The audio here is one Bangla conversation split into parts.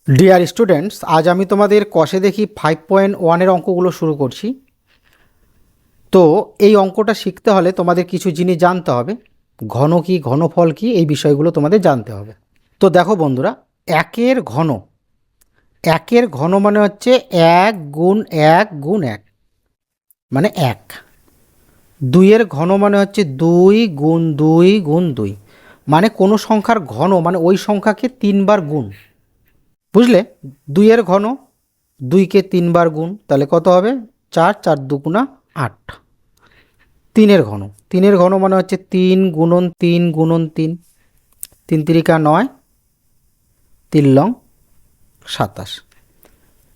ডিয়ার স্টুডেন্টস, আজ আমি তোমাদের কষে দেখি 5.1 এর অঙ্কগুলো শুরু করছি। তো এই অঙ্কটা শিখতে হলে তোমাদের কিছু জিনিস জানতে হবে। ঘন কি, ঘনফল কি, এই বিষয়গুলো তোমাদের জানতে হবে। তো দেখো বন্ধুরা, একের ঘন, একের ঘন মানে হচ্ছে 1 গুণ 1 গুণ 1 মানে 1। দুইয়ের ঘন মানে হচ্ছে 2 গুণ 2 গুণ 2 মানে কোনো সংখ্যার ঘন মানে ওই সংখ্যাকে 3 বার গুণ। বুঝলে? দুইয়ের ঘন, 2কে 3 বার গুণ, তাহলে কত হবে? 4, 4 দুগুণা 8। তিনের ঘন, তিনের ঘন মানে হচ্ছে 3 গুণন 3 গুণন 3, 3 তিরিকা 9, 3 লং 27।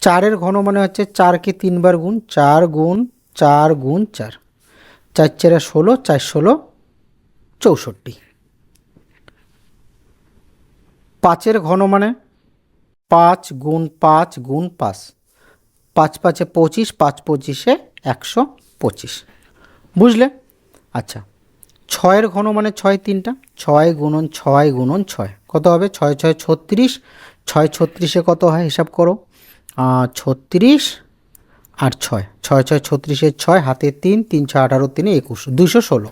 চারের ঘন মানে হচ্ছে 4কে 3 বার গুণ, 4 গুণ 4 গুণ 4, 4 4 16, 4 16 64। পাঁচের ঘন মানে 5 গুণ 5 গুণ 5, 5 5 25, 5 25 125। বুঝলে? আচ্ছা, ছয়ের ঘন মানে 6 তিনটা, 6 গুণন 6 গুণন 6 কত হবে? 6 6 36, 6 36 কত হয় হিসাব করো? 36 আর 6, 6 6 36 6 হাতে 3, 3 6 18 3 21, 216।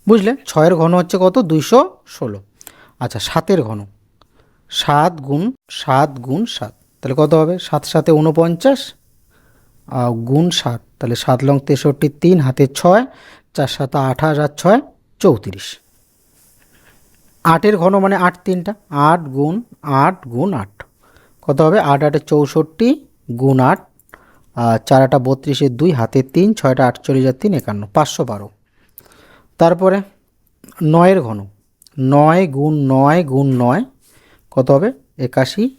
বুঝলে? ছয়ের ঘন হচ্ছে কত? 216। আচ্ছা, সাতের ঘন 7 গুণ 7 গুণ 7, তাহলে কত হবে? 7 7 49 গুণ 7, তাহলে 7 লং 63, 3 হাতে 6, 4 7 28 আর 6 34। আটের ঘন মানে 8 তিনটা, 8 গুণ 8 গুণ 8 কত হবে? 8 8 64 গুণ 8, 4 8 32, 2 হাতে 3, 6 48 আর 3 51, 512। তারপরে নয়ের ঘন 9 গুণ 9 গুণ 9 কত হবে? 81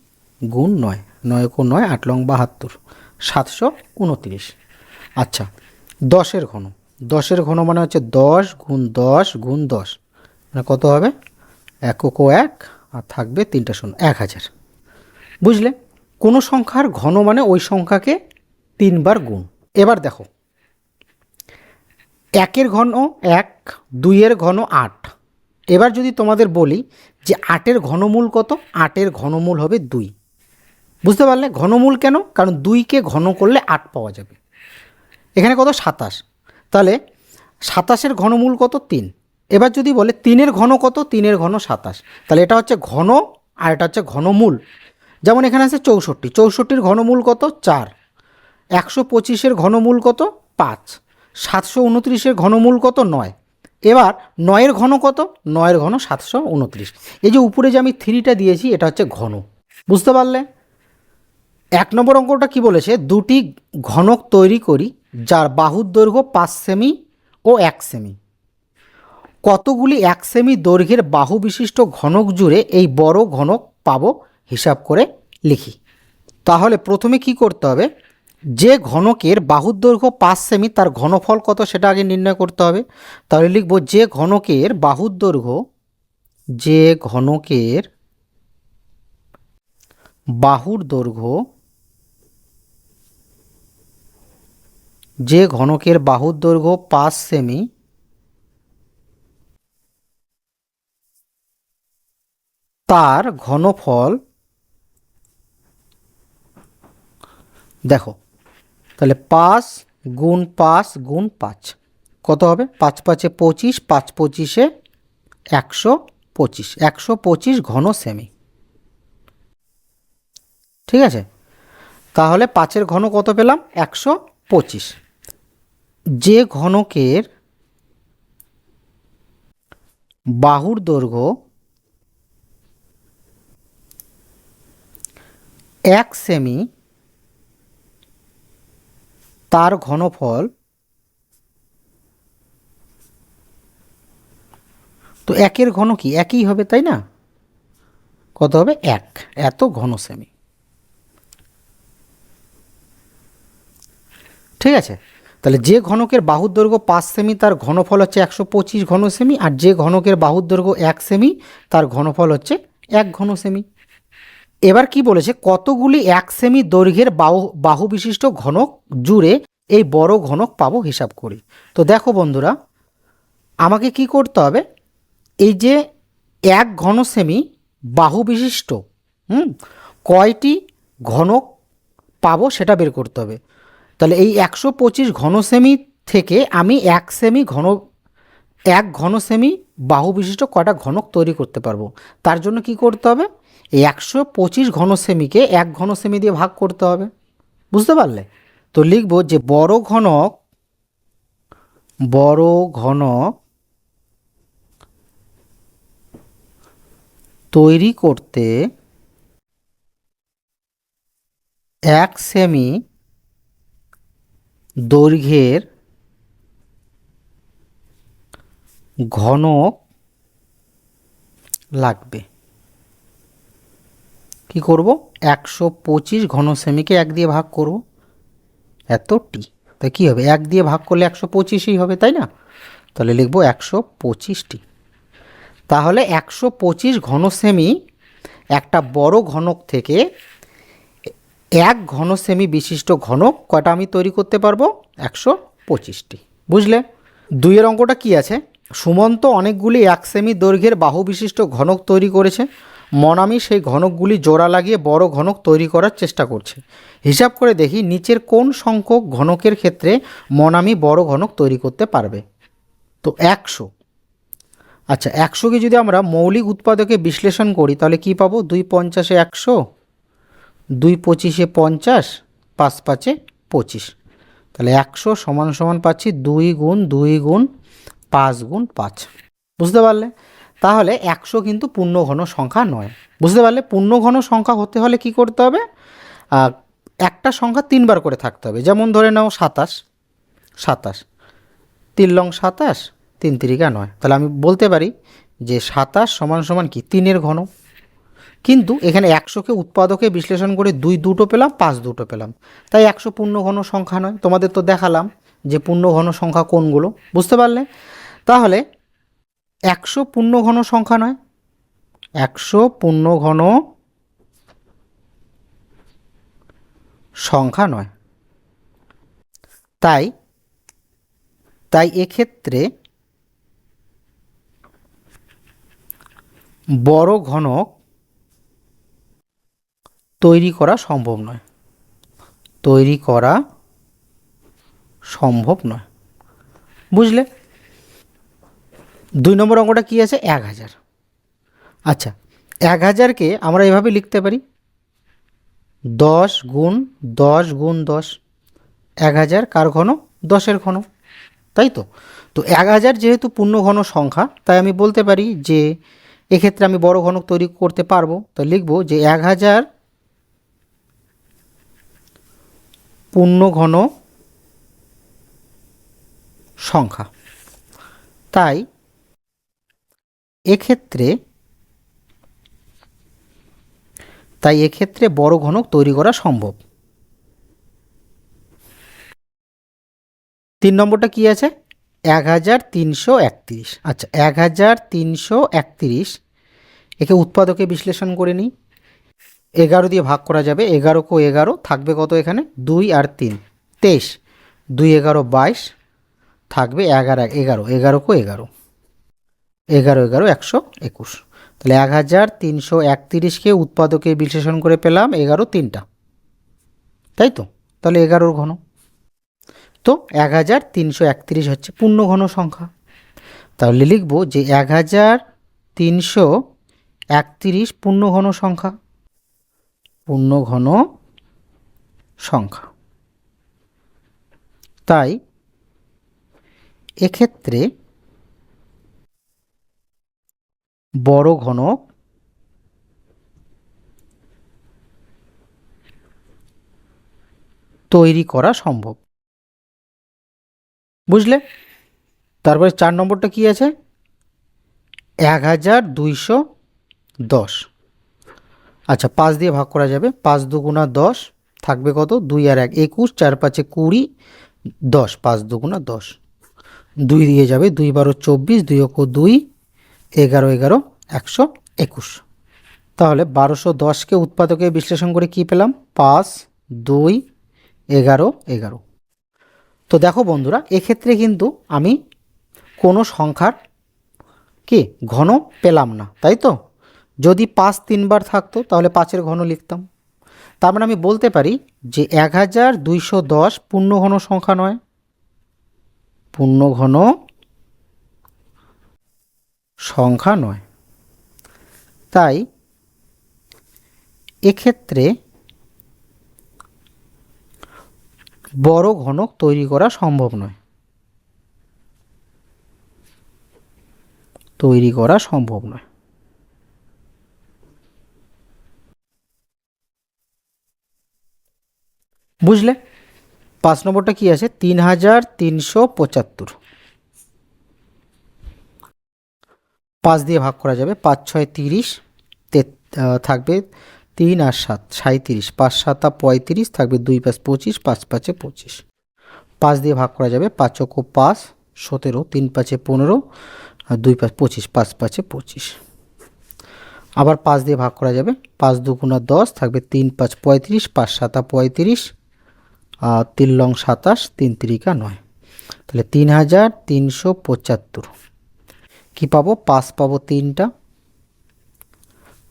গুণ 9, 9 গুণ 9 8 লং 72, 729। আচ্ছা, দশের ঘন, দশের ঘন মানে হচ্ছে 10 গুণ 10 গুণ 10 মানে কত হবে? 1 আর থাকবে 3টা শূন্য, 1000। বুঝলে? কোনো সংখ্যার ঘন মানে ওই সংখ্যাকে 3 বার গুণ। এবার দেখো, একের ঘন 1, দুইয়ের ঘন 8। এবার যদি তোমাদের বলি যে 8-এর ঘনমূল কত? 8-এর ঘনমূল হবে 2। বুঝতে পারলে? ঘনমূল কেন? কারণ 2কে ঘন করলে 8 পাওয়া যাবে। এখানে কত? 27। তাহলে 27-এর ঘনমূল কত? 3। এবার যদি বলে 3-এর ঘন কত? 3-এর ঘন 27। তাহলে এটা হচ্ছে ঘন আর এটা হচ্ছে ঘনমূল। যেমন এখানে আছে 64, 64-র ঘনমূল কত? 4। 125-এর ঘনমূল কত? 5। 729-এর ঘনমূল কত? 9। এবার 9-এর ঘন কত? 9-এর ঘন 729। এই যে উপরে যে আমি 3টা দিয়েছি এটা হচ্ছে ঘন। বুঝতে পারলে? 1 নম্বর অঙ্কটা কি বলেছে? দুটি ঘনক তৈরি করি যার বাহুর দৈর্ঘ্য 5 সেমি ও 1 সেমি। কতগুলি 1 সেমি দৈর্ঘ্যের বাহু বিশিষ্ট ঘনক জুড়ে এই বড় ঘনক পাবো হিসাব করে লিখি। তাহলে প্রথমে কি করতে হবে? যে ঘনকের বাহুর দৈর্ঘ্য 5 সেমি তার ঘনফল কত সেটা আগে নির্ণয় করতে হবে। তাহলে লিখব যে ঘনকের বাহুর দৈর্ঘ্য, যে ঘনকের বাহুর দৈর্ঘ্য, যে ঘনকের বাহুর দৈর্ঘ্য 5 সেমি তার ঘনফল, দেখো তাহলে 5 গুণ 5 গুণ 5 কত হবে? 5 5 25, 5 25 125, 125 ঘন সেমি। ঠিক আছে? তাহলে 5-এর ঘন কত পেলাম? 125। যে ঘনকের বাহুর দৈর্ঘ্য 1 সেমি তার ঘনফল, তো 1-এর ঘন কি? একই হবে, তাই না? কত হবে? 1, এত ঘন সেমি। ঠিক আছে? তাহলে যে ঘনকের বাহুর দৈর্ঘ্য 5 সেমি তার ঘনফল হচ্ছে 125 ঘন সেমি, আর যে ঘনকের বাহুর দৈর্ঘ্য 1 সেমি তার ঘনফল হচ্ছে 1 ঘন সেমি। এবার কি বলেছে? কতগুলি 1 সেমি দৈর্ঘ্যের বাহু বিশিষ্ট ঘনক জুড়ে এই বড় ঘনক পাবো হিসাব করি। তো দেখো বন্ধুরা, আমাকে কি করতে হবে? এই যে 1 ঘন সেমি বাহু বিশিষ্ট কয়টি ঘনক পাবো সেটা বের করতে হবে। তাহলে এই 125 ঘন সেমি থেকে আমি 1 ঘন সেমি বাহু বিশিষ্ট কয়টা ঘনক তৈরি করতে পারবো। তার জন্য কি করতে হবে, এই 125 ঘন সেমিকে 1 ঘন সেমি দিয়ে ভাগ করতে হবে। বুঝতে পারলে? তো লিখব যে বড় ঘনক তৈরি করতে 1 সেমি দৈর্ঘ্যের ঘনক লাগবে। কি করব, 125 ঘন সেমিকে 1 দিয়ে ভাগ করব, এত টি। তাই কী হবে, 1 দিয়ে ভাগ করলে 125ই হবে, তাই না? তাহলে লিখব 125টি। তাহলে 125 ঘন সেমি একটা বড় ঘনক থেকে 1 ঘন সেমি বিশিষ্ট ঘনক কয়টা আমি তৈরি করতে পারবো, 125টি। বুঝলে? 2 অঙ্কটা কি আছে, সুমন্ত অনেকগুলি 1 সেমি দৈর্ঘ্যের বাহু বিশিষ্ট ঘনক তৈরি করেছে। মনামি সেই ঘনকগুলি জোড়া লাগিয়ে বড় ঘনক তৈরি করার চেষ্টা করছে। হিসাব করে দেখি নিচের কোন সংখ্যক ঘনকের ক্ষেত্রে মনামি বড় ঘনক তৈরি করতে পারবে। তো 100। আচ্ছা, 100কে যদি আমরা মৌলিক উৎপাদকে বিশ্লেষণ করি তাহলে কি পাবো, 2 50-এ 100, 2 25-এ 50, 5 5-এ 25। তাহলে 100 সমান সমান পাচ্ছি 2 গুণ 2 গুণ 5 গুণ 5। বুঝতে পারলে? তাহলে 100 কিন্তু পূর্ণ ঘন সংখ্যা নয়। বুঝতে পারলে? পূর্ণ ঘন সংখ্যা হতে হলে কি করতে হবে, একটা সংখ্যা 3 বার করে থাকতে হবে। যেমন ধরে নাও 27, 3 লং 27, 3 তিরিকা 9। তাহলে আমি বলতে পারি যে 27 সমান সমান কি 3-এর ঘন। কিন্তু এখানে 100কে উৎপাদকে বিশ্লেষণ করে 2 দুটো পেলাম, 5 দুটো পেলাম, তাই 100 পূর্ণ ঘন সংখ্যা নয়। তোমাদের তো দেখালাম যে পূর্ণ ঘন সংখ্যা কোনগুলো। বুঝতে পারলে? তাহলে 100 পূর্ণ ঘন সংখ্যা নয়, 100 পূর্ণ ঘন সংখ্যা নয়। তাই এক্ষেত্রে বড় ঘনক তৈরি করা সম্ভব নয়, বুঝলে? 2 নম্বর অঙ্কটা কি আছে, 1000। আচ্ছা, 1000কে আমরা এভাবে লিখতে পারি 10 গুণ 10 গুণ 10। 1000 কার ঘন, 10-এর ঘন, তাই তো? তো 1000 যেহেতু পূর্ণ ঘন সংখ্যা, তাই আমি বলতে পারি যে এক্ষেত্রে আমি বড় ঘনক তৈরি করতে পারবো। তো লিখব যে 1000 পূর্ণ ঘন সংখ্যা। তাই এক্ষেত্রে বড় ঘনক তৈরি করা সম্ভব। 3 নম্বরটা কি আছে, 1331। আচ্ছা, 1331 একে উৎপাদকে বিশ্লেষণ করে নিই। 11 দিয়ে ভাগ করা যাবে, 11 কো 11 থাকবে কত, এখানে 2 আর 3 23, 2 11 22 থাকবে 11 11, 11 কো 11, 11 11 121। তাহলে 1331কে উৎপাদকে বিশ্লেষণ করে পেলাম 11 3টা, তাই তো? তাহলে 11-র ঘন। তো 1331 হচ্ছে পূর্ণ ঘন সংখ্যা। তাহলে লিখব যে 1331 পূর্ণ ঘন সংখ্যা। তাই এক্ষেত্রে বড় ঘনক তৈরি করা সম্ভব। বুঝলে? তারপরে 4 নম্বরটা কি আছে, 1210। আচ্ছা, 5 দিয়ে ভাগ করা যাবে, 5 দুগুণা 10 থাকবে কত, 2 আর 1 21, 4 5-এ 20, 10, 5 দুগুণা 10, 2 দিয়ে যাবে, 2 12 24, 2 অক্ষ 2, 11 11 121। তাহলে 1210কে উৎপাদকে বিশ্লেষণ করে কি পেলাম, 5 2 11 11। তো দেখো বন্ধুরা, এক্ষেত্রে কিন্তু আমি কোনো সংখ্যার কি ঘন পেলাম না, তাই তো? যদি 5 3 বার থাকতো তাহলে 5-এর ঘন লিখতাম, তার মানে আমি বলতে পারি যে 1210 পূর্ণঘন সংখ্যা নয়, পূর্ণঘন সংখ্যা নয়। তাই এক্ষেত্রে বড় ঘনক তৈরি করা সম্ভব নয়, তৈরি করা সম্ভব নয়। বুঝলে? 5 নম্বরটা কি আছে? 3375। 5 দিয়ে ভাগ করা যাবে, 5 6 30, থাকবে 3 আর 7 37, 5 7 35, থাকবে 2 5 25, 5 5 25। 5 দিয়ে ভাগ করা যাবে, 5 চৌকো 5 17, 3 5 15, আর 2 5 25, 5 5 25। আবার 5 দিয়ে ভাগ করা যাবে, 5 2 10, থাকবে 3 5 35, 5 7 35, আর 3 লং 27, 3 3 9। তাহলে 3375। কি পাবো? 5 পাবো 3টা,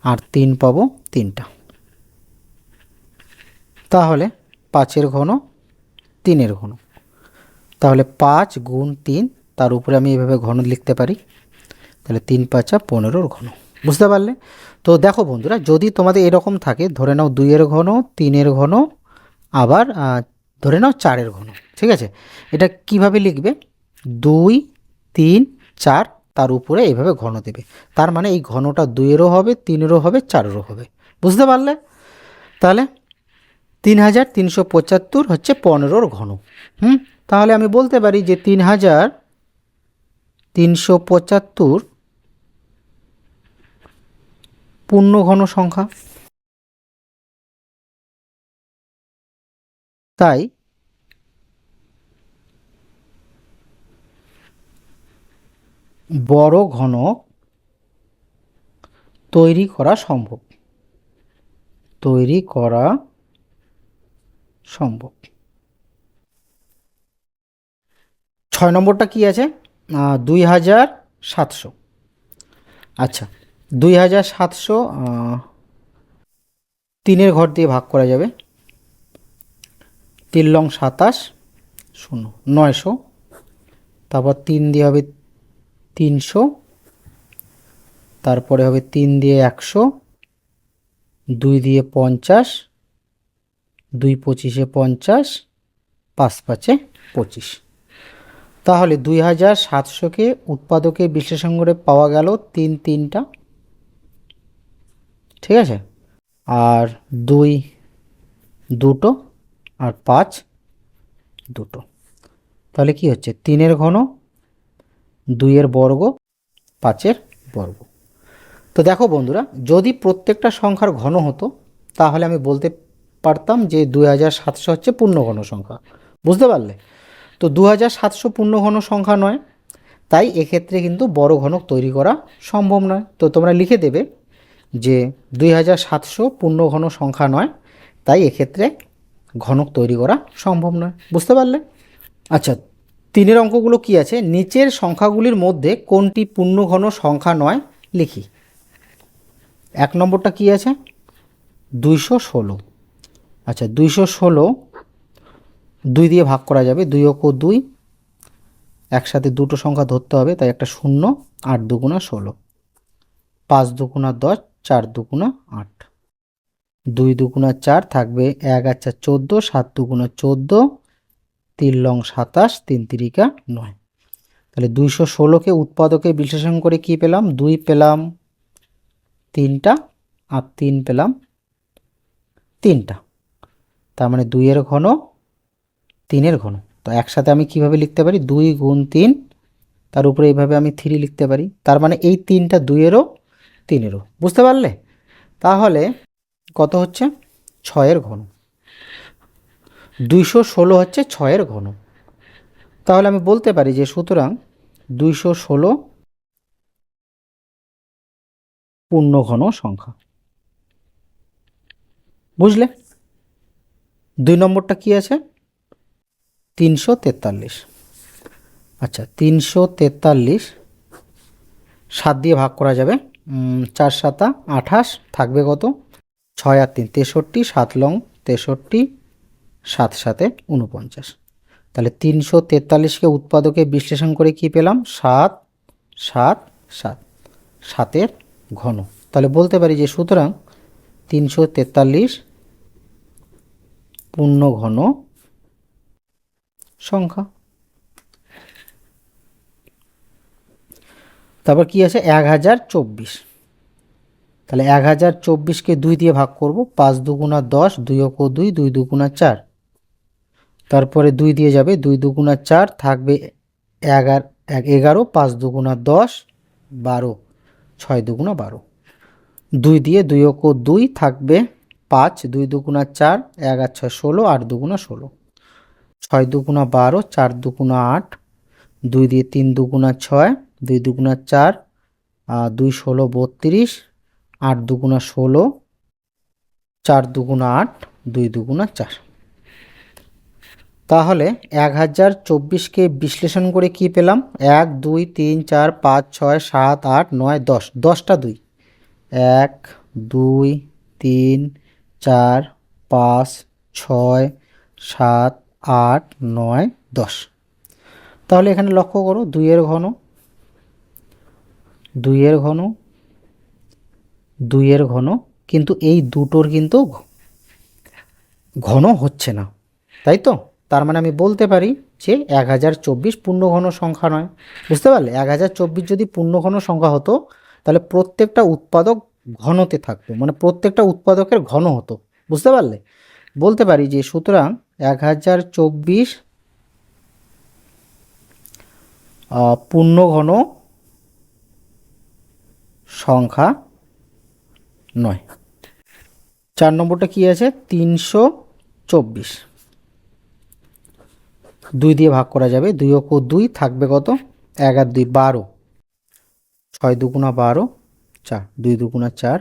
আর 3 পাবো 3টা। তাহলে 5-এর ঘন 3-এর ঘন। তাহলে 5 গুণ 3, তার উপরে আমি এভাবে ঘন লিখতে পারি। তাহলে 3 5 15-র ঘন। বুঝতে পারলে? তো দেখো বন্ধুরা, যদি তোমাদের এরকম থাকে, ধরে নাও 2-এর ঘন, 3-এর ঘন, আবার ধরে নাও 4-এর ঘন। ঠিক আছে? এটা কিভাবে লিখবে? 2 3 4, তার উপরে এইভাবে ঘন দেবে। তার মানে এই ঘনটা 2-এরও হবে, 3-এরও হবে, 4-এরও হবে। বুঝতে পারলে? তাহলে 3375 হচ্ছে 15-র ঘন। তাহলে আমি বলতে পারি যে 3375 পূর্ণ ঘন সংখ্যা। তাই বড় ঘনক তৈরি করা সম্ভব, তৈরি করা সম্ভব। 6 নম্বরটা কি আছে? 2700। আচ্ছা, 2700 3-এর ঘর দিয়ে ভাগ করা যাবে। 3 লং 27, 0 900, তারপর 3 দিয়ে হবে 300, তারপরে হবে 3 দিয়ে 100, 2 দিয়ে 50, 2 25-এ 50, 5 5-এ 25। তাহলে 2700-কে উৎপাদকে বিশ্লেষণ করে পাওয়া গেল 3টা। ঠিক আছে? আর 2 2টো, আর 5 2টো। তাহলে কি হচ্ছে? 3-এর ঘন, 2-এর বর্গ, 5-এর বর্গ। তো দেখো বন্ধুরা, যদি প্রত্যেকটা সংখ্যার ঘন হতো, তাহলে আমি বলতে পারতাম যে 2700 হচ্ছে পূর্ণঘন সংখ্যা। বুঝতে পারলে? তো 2700 পূর্ণঘন সংখ্যা নয়, তাই এক্ষেত্রে কিন্তু বড় ঘনক তৈরি করা সম্ভব নয়। তো তোমরা লিখে দেবে যে 2700 পূর্ণঘন সংখ্যা নয়, তাই এক্ষেত্রে ঘনক তৈরি করা সম্ভব নয়। বুঝতে পারলে? আচ্ছা, 3-এর অঙ্কগুলো কি আছে? নিচের সংখ্যাগুলির মধ্যে কোনটি পূর্ণঘন সংখ্যা নয় লিখি। 1 নম্বরটা কি আছে? 216। আচ্ছা, 216 2 দিয়ে ভাগ করা যাবে, 2 ও 2, একসাথে দুটো সংখ্যা ধরতে হবে, তাই একটা 0, 8 2 16, 5 2 10, 4 2 8, 2 2 4, থাকবে 1 আর 4 14, 7 2 14, 3 লং 27, 3 3 9। তাহলে 216-কে উৎপাদকে বিশ্লেষণ করে কি পেলাম? 2 পেলাম 3টা, আর 3 পেলাম 3টা। তার মানে 2-এর ঘন, 3-এর ঘন। তো একসাথে আমি কিভাবে লিখতে পারি? 2 গুণ 3, তার উপরে এইভাবে আমি 3 লিখতে পারি। তার মানে এই 3টা 2-এরও, 3-এরও। বুঝতে পারলে? তাহলে কত হচ্ছে? 6-এর ঘন। 216 হচ্ছে 6-এর ঘন। তাহলে আমি বলতে পারি যে সুতরাং 216 পূর্ণঘন সংখ্যা। বুঝলে? 2 নম্বরটা কি আছে? 343। আচ্ছা, 343 7 দিয়ে ভাগ করা যাবে, 4 7 28, থাকবে কত? ছয় আর তিন 63, 7 লং 63, 7 সাথে 49। তাহলে 343কে উৎপাদকে বিশ্লেষণ করে কি পেলাম? 7 7 7, 7-এর ঘন। তাহলে বলতে পারি যে সুতরাং 343 পূর্ণ ঘন সংখ্যা। তারপর কি আছে? 1024। তাহলে 1024কে 2 দিয়ে ভাগ করব। 5 দুগুণা 10, 2 ও 2, 2 দুগুণা 4। তারপরে 2 দিয়ে যাবে, 2 দুগুণা 4 থাকবে 11, 5 দুগুণা 10, 12, 6 দুগুণা 12। 2 দিয়ে 2 ও 2 থাকবে 5, 2 দুগুণা 4, 1 আর 6 16, 8 দুগুণা 16, 6 দুগুণা 12, 4 দুগুণা 8, 2 দিয়ে 3 দুগুণা 6, 2 দুগুণা 4, 2 16 32, 8 দুগুণা 16, 4 দুগুণা 8, 2 দুগুণা 4। তাহলে 1024কে বিশ্লেষণ করে কি পেলাম? 1 2 3 4 5 6 7 8 9 10, 10টা 2, 1 2 3 4 5 6 7 8 9 10। তাহলে এখানে লক্ষ্য করো 2 এর ঘন, 2 এর ঘন, 2 এর ঘন, কিন্তু এই দুটোর কিন্তু ঘন হচ্ছে না, তাই তো? তার মানে আমি বলতে পারি যে 1024 পূর্ণঘন সংখ্যা নয়। বুঝতে পারলে? 1024 যদি পূর্ণঘন সংখ্যা হতো তাহলে প্রত্যেকটা উৎপাদক ঘনতে থাকতো, মানে প্রত্যেকটা উৎপাদকের ঘন হতো। বুঝতে পারলে? বলতে পারি যে সুতরাং 1024 পূর্ণঘন সংখ্যা নয়। 4 নম্বরটা কি আছে? 324। 2 দিয়ে ভাগ করা যাবে, 2 ও 2 থাকবে কত? 1 আর 2 12, 6 দুগুণা 12, 4, 2 দুগুণা 4,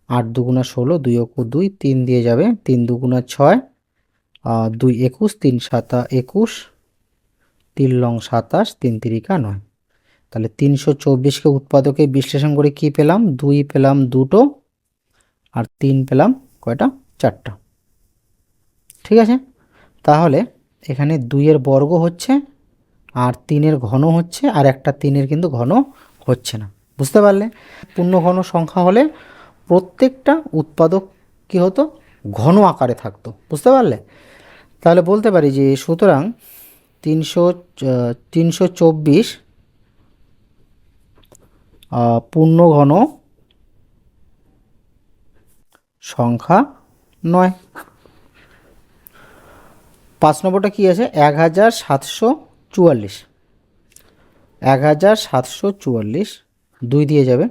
8 দুগুণা 16, 2 ও 2, 3 দিয়ে যাবে, 3 দুগুণা 6, 2 21, 3 7 21, 3 লং 27, 3 তিরিকা 9। তাহলে 324কে উৎপাদকে বিশ্লেষণ করে কি পেলাম? 2 পেলাম দুটো, আর 3 পেলাম কয়টা? 4টা। ঠিক আছে? তাহলে এখানে 2 এর বর্গ হচ্ছে, আর 3 এর ঘন হচ্ছে, আর একটা 3 এর কিন্তু ঘন হচ্ছে না। বুঝতে পারলে? পূর্ণ ঘন সংখ্যা হলে প্রত্যেকটা উৎপাদক কি হতো? ঘন আকারে থাকতো। বুঝতে পারলে? তাহলে বলতে পারি যে সুতরাং 324 পূর্ণ ঘন সংখ্যা নয়। 5 নম্বরটা কি আছে? 1744। 1744, 2 দিয়ে যাবে,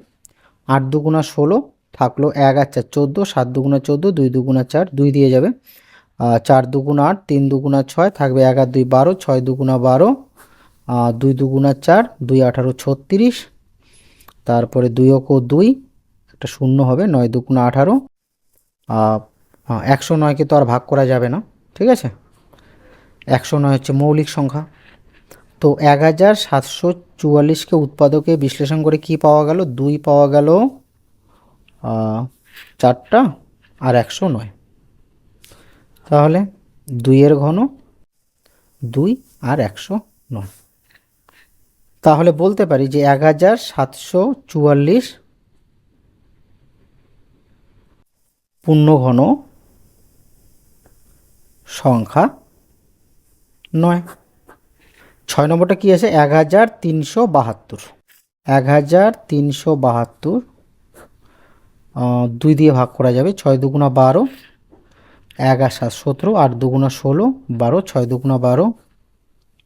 8 দুগুণা 16, থাকলো 1 আর 4 14, 7 দুগুণা 14, 2 দুগুণা 4, 2 দিয়ে যাবে, 4 দুগুণা 8, 3 দুগুণা 6, থাকবে 1 আর 2 12, 6 দুগুণা 12, 2 দুগুণা 4, 2 18 36, তারপরে 2 ও 2, একটা শূন্য হবে, 9 দুগুণা 18, 109কে তো আর ভাগ করা যাবে না। ঠিক আছে? 109 হচ্ছে মৌলিক সংখ্যা। তো 1744কে উৎপাদকে বিশ্লেষণ করে কি পাওয়া গেল? 2 পাওয়া গেল 4টা, আর 109। তাহলে 2 এর ঘন 2 আর 109। তাহলে বলতে পারি যে 1744 পূর্ণ ঘন সংখ্যা নয়। 6 নম্বরটা কি আছে? 1372। 1372, 2 দিয়ে ভাগ করা যাবে, 6 দুগুণা 12, 1 আর 7 17, 8 দুগুণা 16, 12, 6 দুগুণা 12,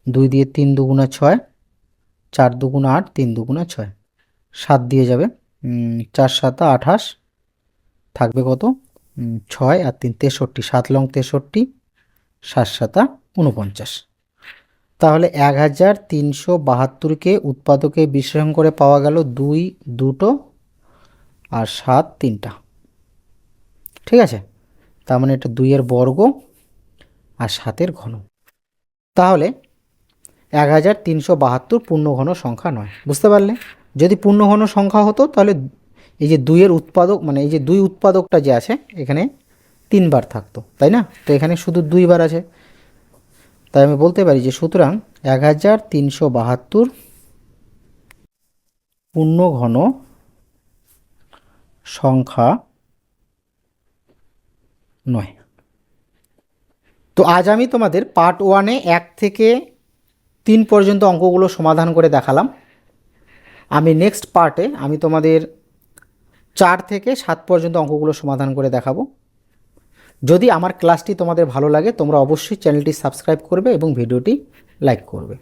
2 দিয়ে 3 দুগুণা 6, 4 দুগুণা 8, 3 দুগুণা 6, 7 দিয়ে যাবে, 4 7 28, থাকবে কত? 6 আর 3 63, 7 লং 63, 7 7 49। তাহলে 1372কে উৎপাদকে বিশ্লেষণ করে পাওয়া গেল 2 দুটো, আর 7 3টা। ঠিক আছে? তার মানে এটা 2 এর বর্গ আর 7 এর ঘন। তাহলে 1372 পূর্ণ ঘন সংখ্যা নয়। বুঝতে পারলে? যদি পূর্ণ ঘন সংখ্যা হতো তাহলে এই যে 2-এর উৎপাদক মানে এই যে 2 উৎপাদকটা যে আছে এখানে 3 বার থাকতো, তাই না? তো এখানে শুধু 2 বার আছে, তাই আমি বলতে পারি যে সুতরাং 1372 পূর্ণ ঘন সংখ্যা নয়। তো আজ আমি তোমাদের পার্ট 1-এ 1 থেকে 3 পর্যন্ত অঙ্কগুলো সমাধান করে দেখালাম। আমি নেক্সট পার্টে আমি তোমাদের 4 থেকে 7 পর্যন্ত অঙ্কগুলো সমাধান করে দেখাবো। যদি আমার ক্লাসটি তোমাদের ভালো লাগে তোমরা অবশ্যই চ্যানেলটি সাবস্ক্রাইব করবে এবং ভিডিওটি লাইক করবে।